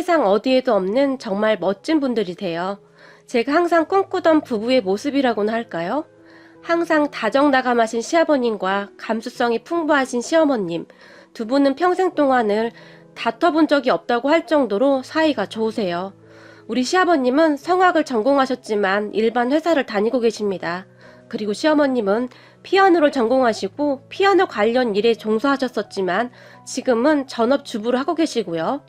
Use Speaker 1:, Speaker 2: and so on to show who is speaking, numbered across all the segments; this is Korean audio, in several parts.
Speaker 1: 세상 어디에도 없는 정말 멋진 분들이세요. 제가 항상 꿈꾸던 부부의 모습이라고나 할까요? 항상 다정다감하신 시아버님과 감수성이 풍부하신 시어머님, 두 분은 평생 동안을 다퉈본 적이 없다고 할 정도로 사이가 좋으세요. 우리 시아버님은 성악을 전공하셨지만 일반 회사를 다니고 계십니다. 그리고 시어머님은 피아노를 전공하시고 피아노 관련 일에 종사하셨었지만 지금은 전업주부를 하고 계시고요.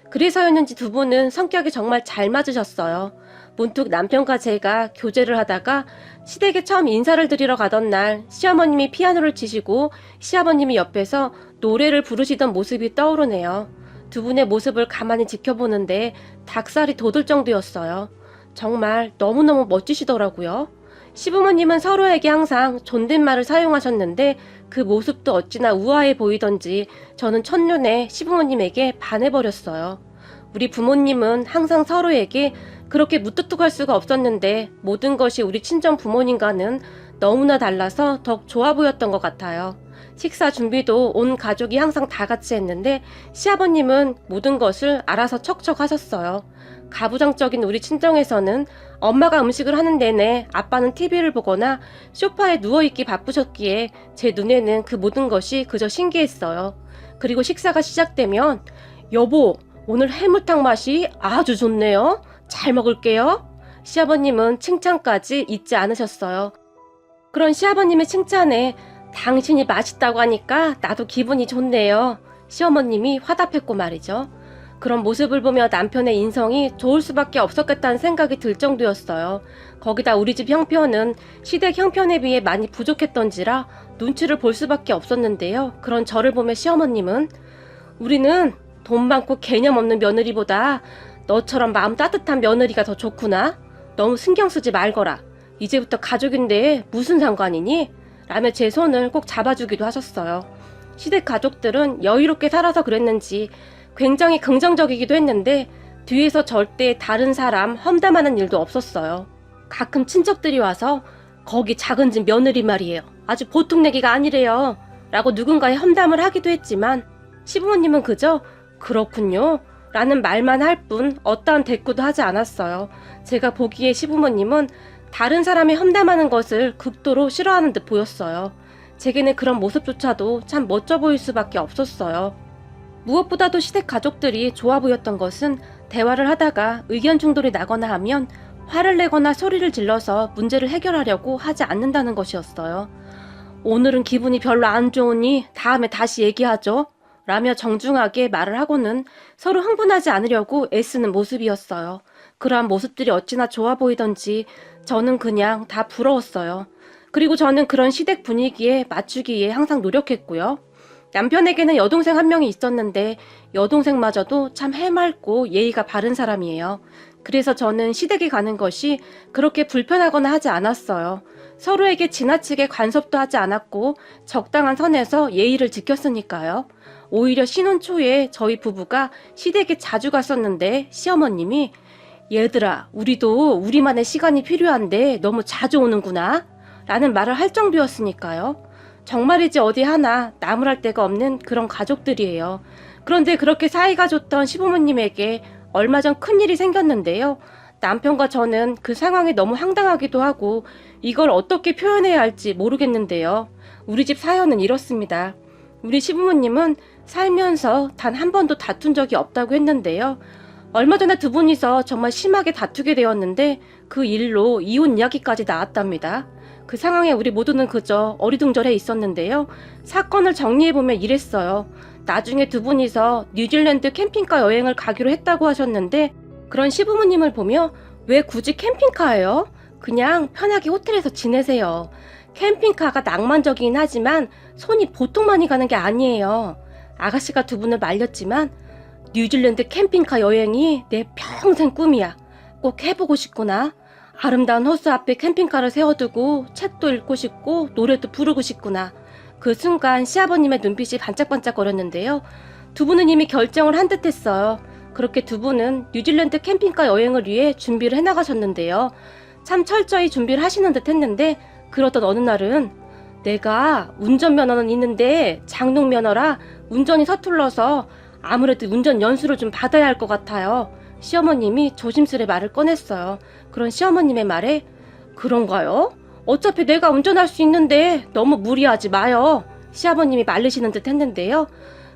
Speaker 1: 그래서였는지 두 분은 성격이 정말 잘 맞으셨어요. 문득 남편과 제가 교제를 하다가 시댁에 처음 인사를 드리러 가던 날 시어머님이 피아노를 치시고 시아버님이 옆에서 노래를 부르시던 모습이 떠오르네요. 두 분의 모습을 가만히 지켜보는데 닭살이 돋을 정도였어요. 정말 너무너무 멋지시더라고요. 시부모님은 서로에게 항상 존댓말을 사용하셨는데 그 모습도 어찌나 우아해 보이던지 저는 첫눈에 시부모님에게 반해버렸어요. 우리 부모님은 항상 서로에게 그렇게 무뚝뚝할 수가 없었는데 모든 것이 우리 친정 부모님과는 너무나 달라서 더욱 좋아 보였던 것 같아요. 식사 준비도 온 가족이 항상 다 같이 했는데 시아버님은 모든 것을 알아서 척척 하셨어요. 가부장적인 우리 친정에서는 엄마가 음식을 하는 내내 아빠는 TV를 보거나 소파에 누워있기 바쁘셨기에 제 눈에는 그 모든 것이 그저 신기했어요. 그리고 식사가 시작되면 여보, 오늘 해물탕 맛이 아주 좋네요. 잘 먹을게요. 시아버님은 칭찬까지 잊지 않으셨어요. 그런 시아버님의 칭찬에 당신이 맛있다고 하니까 나도 기분이 좋네요. 시어머님이 화답했고 말이죠. 그런 모습을 보며 남편의 인성이 좋을 수밖에 없었겠다는 생각이 들 정도였어요. 거기다 우리 집 형편은 시댁 형편에 비해 많이 부족했던지라 눈치를 볼 수밖에 없었는데요. 그런 저를 보며 시어머님은 우리는 돈 많고 개념 없는 며느리보다 너처럼 마음 따뜻한 며느리가 더 좋구나. 너무 신경 쓰지 말거라. 이제부터 가족인데 무슨 상관이니? 라며 제 손을 꼭 잡아주기도 하셨어요. 시댁 가족들은 여유롭게 살아서 그랬는지 굉장히 긍정적이기도 했는데 뒤에서 절대 다른 사람 험담하는 일도 없었어요. 가끔 친척들이 와서 거기 작은 집 며느리 말이에요. 아주 보통 내기가 아니래요. 라고 누군가의 험담을 하기도 했지만 시부모님은 그저 그렇군요. 라는 말만 할 뿐 어떠한 대꾸도 하지 않았어요. 제가 보기에 시부모님은 다른 사람이 험담하는 것을 극도로 싫어하는 듯 보였어요. 제게는 그런 모습조차도 참 멋져 보일 수밖에 없었어요. 무엇보다도 시댁 가족들이 좋아 보였던 것은 대화를 하다가 의견 충돌이 나거나 하면 화를 내거나 소리를 질러서 문제를 해결하려고 하지 않는다는 것이었어요. 오늘은 기분이 별로 안 좋으니 다음에 다시 얘기하죠. 라며 정중하게 말을 하고는 서로 흥분하지 않으려고 애쓰는 모습이었어요. 그러한 모습들이 어찌나 좋아 보이던지 저는 그냥 다 부러웠어요. 그리고 저는 그런 시댁 분위기에 맞추기 위해 항상 노력했고요. 남편에게는 여동생 한 명이 있었는데 여동생마저도 참 해맑고 예의가 바른 사람이에요. 그래서 저는 시댁에 가는 것이 그렇게 불편하거나 하지 않았어요. 서로에게 지나치게 간섭도 하지 않았고 적당한 선에서 예의를 지켰으니까요. 오히려 신혼 초에 저희 부부가 시댁에 자주 갔었는데 시어머님이 얘들아, 우리도 우리만의 시간이 필요한데 너무 자주 오는구나 라는 말을 할 정도였으니까요. 정말이지 어디 하나 나무랄 데가 없는 그런 가족들이에요. 그런데 그렇게 사이가 좋던 시부모님에게 얼마 전 큰일이 생겼는데요. 남편과 저는 그 상황이 너무 황당하기도 하고 이걸 어떻게 표현해야 할지 모르겠는데요. 우리 집 사연은 이렇습니다. 우리 시부모님은 살면서 단 한 번도 다툰 적이 없다고 했는데요. 얼마 전에 두 분이서 정말 심하게 다투게 되었는데 그 일로 이혼 이야기까지 나왔답니다. 그 상황에 우리 모두는 그저 어리둥절해 있었는데요. 사건을 정리해보면 이랬어요. 나중에 두 분이서 뉴질랜드 캠핑카 여행을 가기로 했다고 하셨는데 그런 시부모님을 보며 왜 굳이 캠핑카예요? 그냥 편하게 호텔에서 지내세요. 캠핑카가 낭만적이긴 하지만 손이 보통 많이 가는 게 아니에요. 아가씨가 두 분을 말렸지만 뉴질랜드 캠핑카 여행이 내 평생 꿈이야. 꼭 해보고 싶구나. 아름다운 호수 앞에 캠핑카를 세워두고 책도 읽고 싶고 노래도 부르고 싶구나. 그 순간 시아버님의 눈빛이 반짝반짝거렸는데요. 두 분은 이미 결정을 한 듯 했어요. 그렇게 두 분은 뉴질랜드 캠핑카 여행을 위해 준비를 해나가셨는데요. 참 철저히 준비를 하시는 듯 했는데 그러던 어느 날은 내가 운전면허는 있는데 장롱면허라 운전이 서툴러서 아무래도 운전 연수를 좀 받아야 할 것 같아요. 시어머님이 조심스레 말을 꺼냈어요. 그런 시어머님의 말에 그런가요? 어차피 내가 운전할 수 있는데 너무 무리하지 마요. 시아버님이 말리시는 듯 했는데요.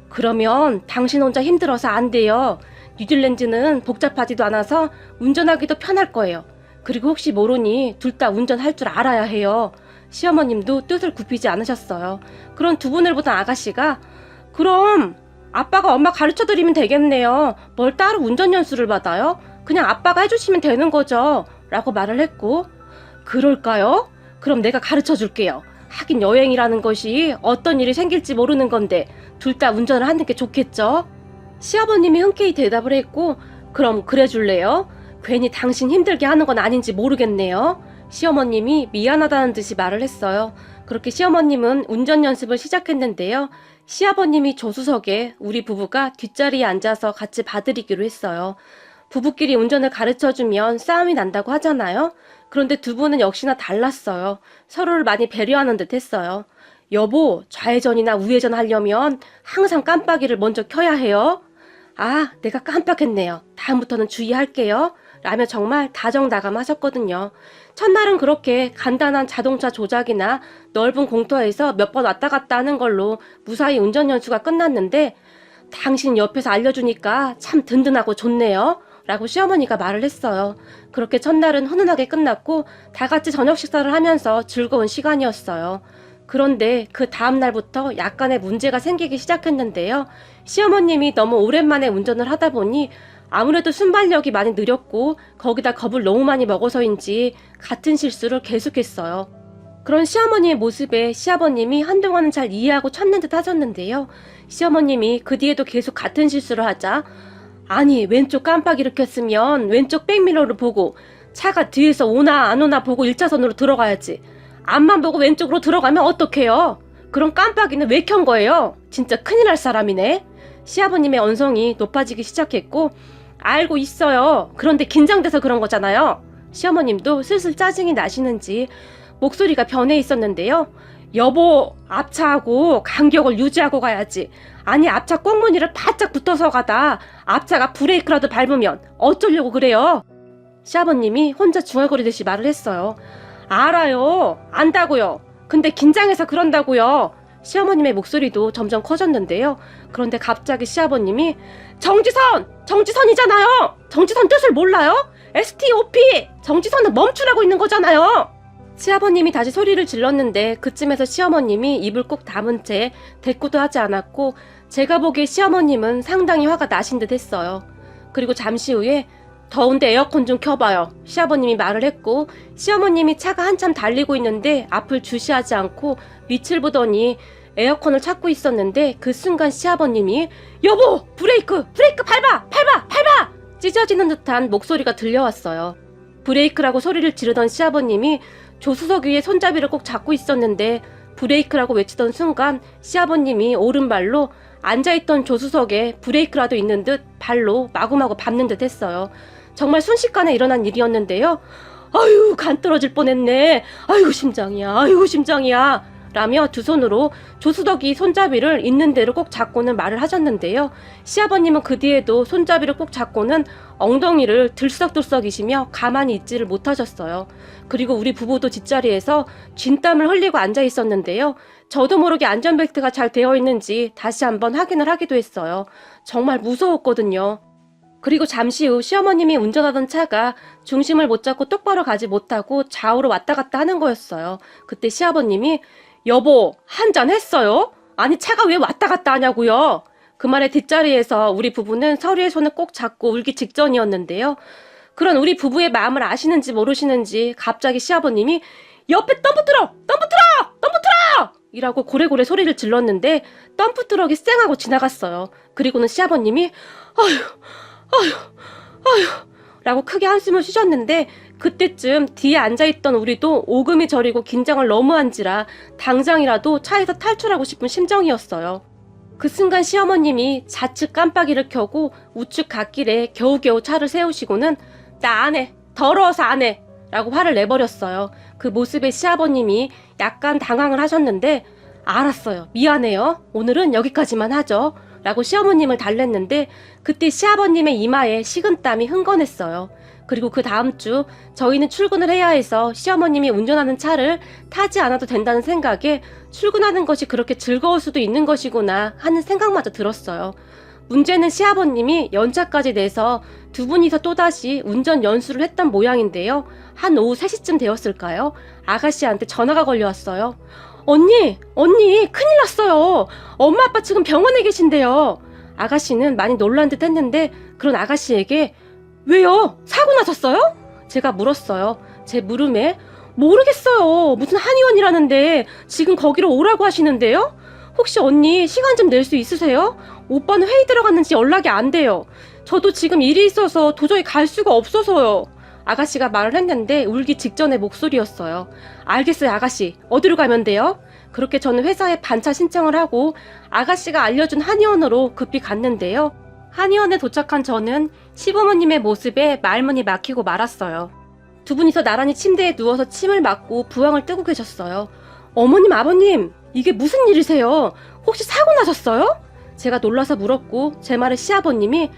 Speaker 1: 그러면 당신 혼자 힘들어서 안 돼요. 뉴질랜드는 복잡하지도 않아서 운전하기도 편할 거예요. 그리고 혹시 모르니 둘 다 운전할 줄 알아야 해요. 시어머님도 뜻을 굽히지 않으셨어요. 그런 두 분을 보던 아가씨가 그럼 아빠가 엄마 가르쳐드리면 되겠네요. 뭘 따로 운전 연수를 받아요? 그냥 아빠가 해주시면 되는 거죠. 라고 말을 했고 그럴까요? 그럼 내가 가르쳐줄게요. 하긴 여행이라는 것이 어떤 일이 생길지 모르는 건데 둘 다 운전을 하는 게 좋겠죠? 시아버님이 흔쾌히 대답을 했고 그럼 그래 줄래요? 괜히 당신 힘들게 하는 건 아닌지 모르겠네요. 시어머님이 미안하다는 듯이 말을 했어요. 그렇게 시어머님은 운전 연습을 시작했는데요. 시아버님이 조수석에 우리 부부가 뒷자리에 앉아서 같이 봐드리기로 했어요. 부부끼리 운전을 가르쳐주면 싸움이 난다고 하잖아요. 그런데 두 분은 역시나 달랐어요. 서로를 많이 배려하는 듯 했어요. 여보, 좌회전이나 우회전 하려면 항상 깜빡이를 먼저 켜야 해요. 아, 내가 깜빡했네요. 다음부터는 주의할게요. 라며 정말 다정다감하셨거든요. 첫날은 그렇게 간단한 자동차 조작이나 넓은 공터에서 몇 번 왔다 갔다 하는 걸로 무사히 운전 연수가 끝났는데 당신 옆에서 알려주니까 참 든든하고 좋네요. 라고 시어머니가 말을 했어요. 그렇게 첫날은 훈훈하게 끝났고 다 같이 저녁 식사를 하면서 즐거운 시간이었어요. 그런데 그 다음날부터 약간의 문제가 생기기 시작했는데요. 시어머님이 너무 오랜만에 운전을 하다 보니 아무래도 순발력이 많이 느렸고 거기다 겁을 너무 많이 먹어서인지 같은 실수를 계속했어요. 그런 시어머니의 모습에 시아버님이 한동안은 잘 이해하고 찾는 듯 하셨는데요. 시어머님이 그 뒤에도 계속 같은 실수를 하자 아니 왼쪽 깜빡이를 켰으면 왼쪽 백미러를 보고 차가 뒤에서 오나 안 오나 보고 1차선으로 들어가야지. 앞만 보고 왼쪽으로 들어가면 어떡해요? 그럼 깜빡이는 왜 켠 거예요? 진짜 큰일 날 사람이네. 시아버님의 언성이 높아지기 시작했고 알고 있어요. 그런데 긴장돼서 그런 거잖아요. 시어머님도 슬슬 짜증이 나시는지 목소리가 변해 있었는데요. 여보, 앞차하고 간격을 유지하고 가야지. 아니 앞차 꽁무니를 바짝 붙어서 가다 앞차가 브레이크라도 밟으면 어쩌려고 그래요? 시아버님이 혼자 중얼거리듯이 말을 했어요. 알아요. 안다고요. 근데 긴장해서 그런다고요. 시어머님의 목소리도 점점 커졌는데요. 그런데 갑자기 시아버님이 정지선! 정지선이잖아요! 정지선 뜻을 몰라요? STOP! 정지선은 멈추라고 있는 거잖아요! 시아버님이 다시 소리를 질렀는데 그쯤에서 시어머님이 입을 꼭 다문 채 대꾸도 하지 않았고 제가 보기에 시어머님은 상당히 화가 나신 듯 했어요. 그리고 잠시 후에 더운데 에어컨 좀 켜봐요. 시아버님이 말을 했고 시어머님이 차가 한참 달리고 있는데 앞을 주시하지 않고 밑을 보더니 에어컨을 찾고 있었는데 그 순간 시아버님이 여보! 브레이크! 브레이크 밟아! 밟아! 밟아! 찢어지는 듯한 목소리가 들려왔어요. 브레이크라고 소리를 지르던 시아버님이 조수석 위에 손잡이를 꼭 잡고 있었는데 브레이크라고 외치던 순간 시아버님이 오른발로 앉아있던 조수석에 브레이크라도 있는 듯 발로 마구마구 밟는 듯 했어요. 정말 순식간에 일어난 일이었는데요. 아유 간 떨어질 뻔했네. 아이고 심장이야. 아이고 심장이야. 라며 두 손으로 조수석이 손잡이를 있는 대로 꼭 잡고는 말을 하셨는데요. 시아버님은 그 뒤에도 손잡이를 꼭 잡고는 엉덩이를 들썩들썩이시며 가만히 있지를 못하셨어요. 그리고 우리 부부도 뒷자리에서 진땀을 흘리고 앉아 있었는데요. 저도 모르게 안전벨트가 잘 되어 있는지 다시 한번 확인을 하기도 했어요. 정말 무서웠거든요. 그리고 잠시 후 시어머님이 운전하던 차가 중심을 못 잡고 똑바로 가지 못하고 좌우로 왔다 갔다 하는 거였어요. 그때 시아버님이 여보, 한잔 했어요? 아니 차가 왜 왔다 갔다 하냐고요? 그 말에 뒷자리에서 우리 부부는 서로의 손을 꼭 잡고 울기 직전이었는데요. 그런 우리 부부의 마음을 아시는지 모르시는지 갑자기 시아버님이 옆에 덤프트럭! 덤프트럭! 덤프트럭! 이라고 고래고래 소리를 질렀는데 덤프트럭이 쌩하고 지나갔어요. 그리고는 시아버님이 아휴 라고 크게 한숨을 쉬셨는데 그때쯤 뒤에 앉아있던 우리도 오금이 저리고 긴장을 너무 한지라 당장이라도 차에서 탈출하고 싶은 심정이었어요. 그 순간 시어머님이 좌측 깜빡이를 켜고 우측 갓길에 겨우겨우 차를 세우시고는 나 안 해. 더러워서 안 해. 라고 화를 내버렸어요. 그 모습에 시아버님이 약간 당황을 하셨는데 알았어요. 미안해요. 오늘은 여기까지만 하죠. 라고 시어머님을 달랬는데 그때 시아버님의 이마에 식은땀이 흥건했어요. 그리고 그 다음 주 저희는 출근을 해야 해서 시어머님이 운전하는 차를 타지 않아도 된다는 생각에 출근하는 것이 그렇게 즐거울 수도 있는 것이구나 하는 생각마저 들었어요. 문제는 시아버님이 연차까지 내서 두 분이서 또다시 운전 연수를 했던 모양인데요. 한 오후 3시쯤 되었을까요? 아가씨한테 전화가 걸려왔어요. 언니 큰일 났어요. 엄마 아빠 지금 병원에 계신데요. 아가씨는 많이 놀란 듯 했는데 그런 아가씨에게 왜요? 사고 나셨어요? 제가 물었어요. 제 물음에 모르겠어요. 무슨 한의원이라는데 지금 거기로 오라고 하시는데요? 혹시 언니 시간 좀 낼 수 있으세요? 오빠는 회의 들어갔는지 연락이 안 돼요. 저도 지금 일이 있어서 도저히 갈 수가 없어서요. 아가씨가 말을 했는데 울기 직전의 목소리였어요. 알겠어요, 아가씨. 어디로 가면 돼요? 그렇게 저는 회사에 반차 신청을 하고 아가씨가 알려준 한의원으로 급히 갔는데요. 한의원에 도착한 저는 시부모님의 모습에 말문이 막히고 말았어요. 두 분이서 나란히 침대에 누워서 침을 맞고 부항을 뜨고 계셨어요. 어머님, 아버님, 이게 무슨 일이세요? 혹시 사고 나셨어요? 제가 놀라서 물었고 제 말에 시아버님이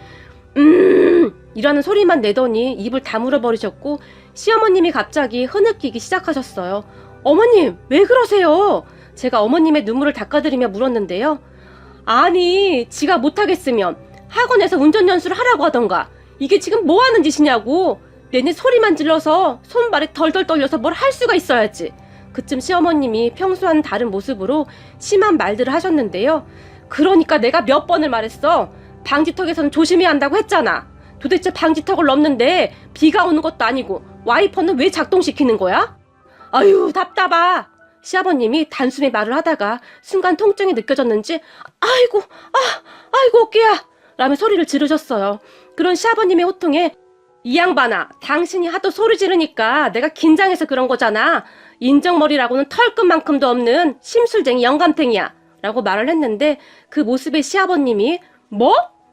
Speaker 1: 이라는 소리만 내더니 입을 다물어 버리셨고 시어머님이 갑자기 흐느끼기 시작하셨어요. 어머님, 왜 그러세요? 제가 어머님의 눈물을 닦아드리며 물었는데요. 아니, 지가 못하겠으면 학원에서 운전 연수를 하라고 하던가. 이게 지금 뭐 하는 짓이냐고. 내내 소리만 질러서 손발이 덜덜 떨려서 뭘 할 수가 있어야지. 그쯤 시어머님이 평소와는 다른 모습으로 심한 말들을 하셨는데요. 그러니까 내가 몇 번을 말했어. 방지턱에서는 조심해야 한다고 했잖아. 도대체 방지턱을 넘는데 비가 오는 것도 아니고 와이퍼는 왜 작동시키는 거야? 아유, 답답하. 시아버님이 단숨에 말을 하다가 순간 통증이 느껴졌는지 아이고 어깨야 라며 소리를 지르셨어요. 그런 시아버님의 호통에 이 양반아, 당신이 하도 소리 지르니까 내가 긴장해서 그런 거잖아. 인정머리라고는 털끝만큼도 없는 심술쟁이 영감탱이야 라고 말을 했는데 그 모습에 시아버님이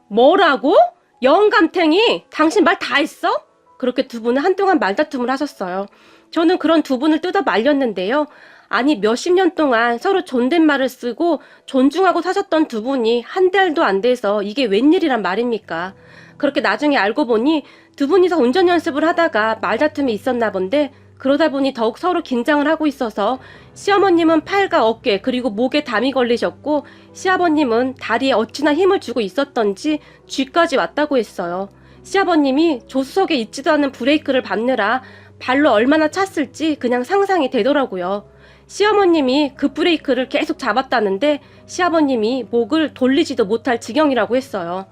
Speaker 1: 뭐라고? 영감탱이? 당신 말 다 했어? 그렇게 두 분은 한동안 말다툼을 하셨어요. 저는 그런 두 분을 뜯어 말렸는데요. 아니, 몇십 년 동안 서로 존댓말을 쓰고 존중하고 사셨던 두 분이 한 달도 안 돼서 이게 웬일이란 말입니까? 그렇게 나중에 알고 보니 두 분이서 운전 연습을 하다가 말다툼이 있었나 본데 그러다 보니 더욱 서로 긴장을 하고 있어서 시어머님은 팔과 어깨 그리고 목에 담이 걸리셨고 시아버님은 다리에 어찌나 힘을 주고 있었던지 쥐까지 왔다고 했어요. 시아버님이 조수석에 있지도 않은 브레이크를 밟느라 발로 얼마나 찼을지 그냥 상상이 되더라고요. 시어머님이 그 브레이크를 계속 잡았다는데 시아버님이 목을 돌리지도 못할 지경이라고 했어요.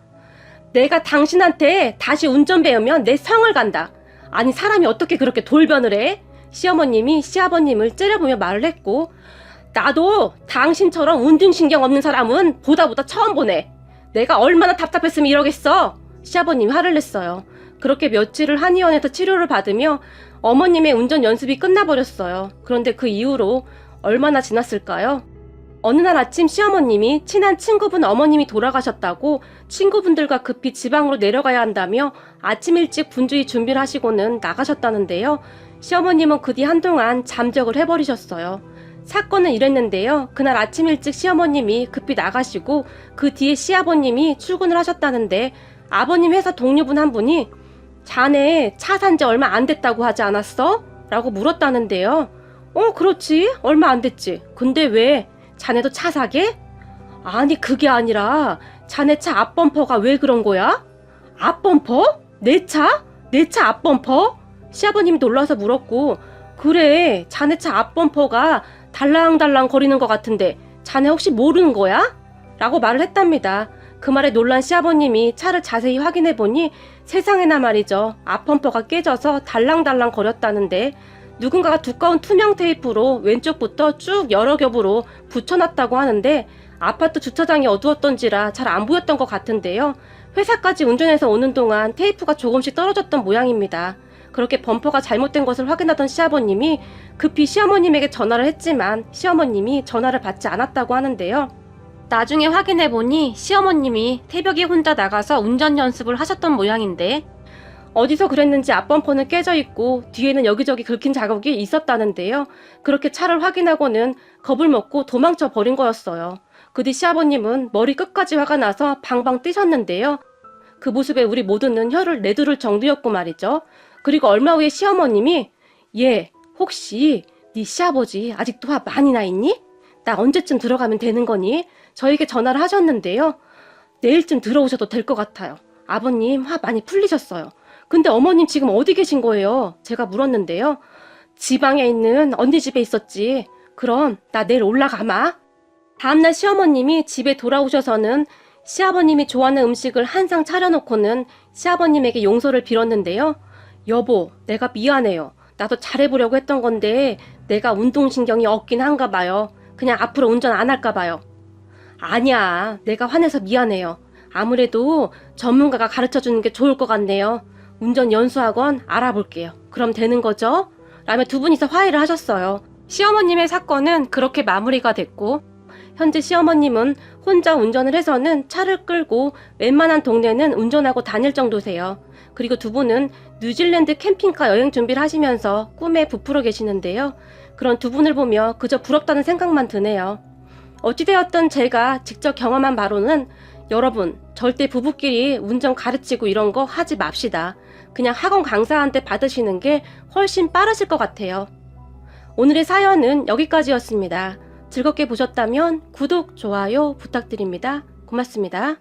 Speaker 1: 내가 당신한테 다시 운전 배우면 내 성을 간다. 아니, 사람이 어떻게 그렇게 돌변을 해? 시어머님이 시아버님을 째려보며 말을 했고 나도 당신처럼 운동신경 없는 사람은 보다 처음 보네. 내가 얼마나 답답했으면 이러겠어. 시아버님이 화를 냈어요. 그렇게 며칠을 한의원에서 치료를 받으며 어머님의 운전 연습이 끝나버렸어요. 그런데 그 이후로 얼마나 지났을까요? 어느 날 아침 시어머님이 친한 친구분 어머님이 돌아가셨다고 친구분들과 급히 지방으로 내려가야 한다며 아침 일찍 분주히 준비를 하시고는 나가셨다는데요. 시어머님은 그 뒤 한동안 잠적을 해버리셨어요. 사건은 이랬는데요. 그날 아침 일찍 시어머님이 급히 나가시고 그 뒤에 시아버님이 출근을 하셨다는데 아버님 회사 동료분 한 분이 자네 차 산 지 얼마 안 됐다고 하지 않았어? 라고 물었다는데요. 그렇지. 얼마 안 됐지. 근데 왜? 자네도 차 사게? 아니, 그게 아니라 자네 차 앞범퍼가 왜 그런 거야? 앞범퍼? 내 차? 내 차 앞범퍼? 시아버님이 놀라서 물었고 그래, 자네 차 앞범퍼가 달랑달랑 거리는 것 같은데 자네 혹시 모르는 거야? 라고 말을 했답니다. 그 말에 놀란 시아버님이 차를 자세히 확인해보니 세상에나 말이죠. 앞범퍼가 깨져서 달랑달랑 거렸다는데 누군가가 두꺼운 투명 테이프로 왼쪽부터 쭉 여러 겹으로 붙여놨다고 하는데 아파트 주차장이 어두웠던지라 잘 안 보였던 것 같은데요. 회사까지 운전해서 오는 동안 테이프가 조금씩 떨어졌던 모양입니다. 그렇게 범퍼가 잘못된 것을 확인하던 시아버님이 급히 시어머님에게 전화를 했지만 시어머님이 전화를 받지 않았다고 하는데요. 나중에 확인해보니 시어머님이 새벽에 혼자 나가서 운전 연습을 하셨던 모양인데 어디서 그랬는지 앞범퍼는 깨져있고 뒤에는 여기저기 긁힌 자국이 있었다는데요. 그렇게 차를 확인하고는 겁을 먹고 도망쳐 버린 거였어요. 그 뒤 시아버님은 머리 끝까지 화가 나서 방방 뛰셨는데요. 그 모습에 우리 모두는 혀를 내두를 정도였고 말이죠. 그리고 얼마 후에 시어머님이 얘 혹시 네 시아버지 아직도 화 많이 나 있니? 나 언제쯤 들어가면 되는 거니? 저에게 전화를 하셨는데요. 내일쯤 들어오셔도 될 것 같아요. 아버님 화 많이 풀리셨어요. 근데 어머님 지금 어디 계신 거예요? 제가 물었는데요. 지방에 있는 언니 집에 있었지. 그럼 나 내일 올라가마. 다음날 시어머님이 집에 돌아오셔서는 시아버님이 좋아하는 음식을 한 상 차려놓고는 시아버님에게 용서를 빌었는데요. 여보, 내가 미안해요. 나도 잘해보려고 했던 건데 내가 운동신경이 없긴 한가 봐요. 그냥 앞으로 운전 안 할까 봐요. 아니야, 내가 화내서 미안해요. 아무래도 전문가가 가르쳐주는 게 좋을 것 같네요. 운전 연수학원 알아볼게요. 그럼 되는 거죠? 라며 두 분이서 화해를 하셨어요. 시어머님의 사건은 그렇게 마무리가 됐고 현재 시어머님은 혼자 운전을 해서는 차를 끌고 웬만한 동네는 운전하고 다닐 정도세요. 그리고 두 분은 뉴질랜드 캠핑카 여행 준비를 하시면서 꿈에 부풀어 계시는데요. 그런 두 분을 보며 그저 부럽다는 생각만 드네요. 어찌되었든 제가 직접 경험한 바로는 여러분 절대 부부끼리 운전 가르치고 이런 거 하지 맙시다. 그냥 학원 강사한테 받으시는 게 훨씬 빠르실 것 같아요. 오늘의 사연은 여기까지였습니다. 즐겁게 보셨다면 구독, 좋아요 부탁드립니다. 고맙습니다.